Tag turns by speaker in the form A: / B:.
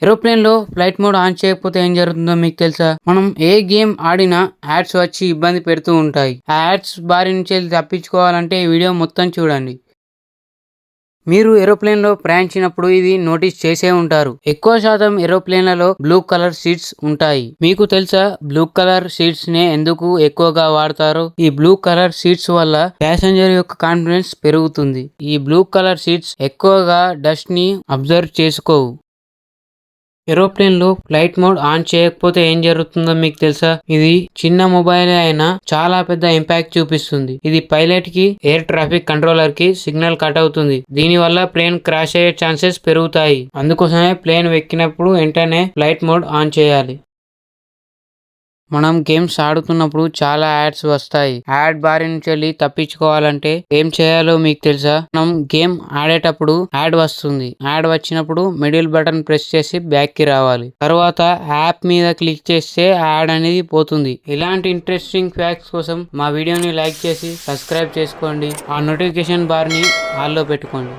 A: Aeroplane లో flight mode on చేయకపోతే ఏం జరుగుతుందో మీకు తెలుసా? మనం ఏ గేమ్ ఆడినా యాడ్స్ వచ్చి ఇబ్బంది పెడుతూ ఉంటాయి. ఆ యాడ్స్ బారి నుంచి తప్పించుకోవాలంటే ఈ వీడియో మొత్తం చూడండి. మీరు ఏరోప్లేన్ లో ప్రయాణించినప్పుడు ఇది నోటీస్ చేసే ఉంటారు. ఎక్కువ శాతం ఏరోప్లేన్లలో బ్లూ కలర్ సీట్స్ ఉంటాయి. మీకు తెలుసా బ్లూ కలర్ సీట్స్ నే ఎందుకు ఎక్కువగా వాడతారో? ఈ బ్లూ కలర్ సీట్స్ వల్ల ప్యాసింజర్ యొక్క కాన్ఫిడెన్స్ పెరుగుతుంది. ఈ బ్లూ కలర్ సీట్స్ ఎక్కువగా డస్ట్ ని అబ్జర్వ్ చేసుకోవు. ఏరోప్లేన్ లో ఫ్లైట్ మోడ్ ఆన్ చేయకపోతే ఏం జరుగుతుందో మీకు తెలుసా? ఇది చిన్న మొబైల్ అయినా చాలా పెద్ద ఇంపాక్ట్ చూపిస్తుంది. ఇది పైలట్ కి, ఎయిర్ ట్రాఫిక్ కంట్రోలర్ కి సిగ్నల్ కట్ అవుతుంది. దీని వల్ల ప్లేన్ క్రాష్ అయ్యే ఛాన్సెస్ పెరుగుతాయి. అందుకోసమే ప్లేన్ ఎక్కినప్పుడు వెంటనే ఫ్లైట్ మోడ్ ఆన్ చేయాలి. మనం గేమ్స్ ఆడుతున్నప్పుడు చాలా యాడ్స్ వస్తాయి. యాడ్ బారి నుంచి తప్పించుకోవాలంటే ఏం చేయాలో మీకు తెలుసా? మనం గేమ్ ఆడేటప్పుడు యాడ్ వస్తుంది. యాడ్ వచ్చినప్పుడు మిడిల్ బటన్ ప్రెస్ చేసి బ్యాక్ కి రావాలి. తర్వాత యాప్ మీద క్లిక్ చేస్తే యాడ్ అనేది పోతుంది. ఇలాంటి ఇంట్రెస్టింగ్ ఫ్యాక్ట్స్ కోసం మా వీడియోని లైక్ చేసి సబ్స్క్రైబ్ చేసుకోండి. ఆ నోటిఫికేషన్ బార్ ని ఆల్లో పెట్టుకోండి.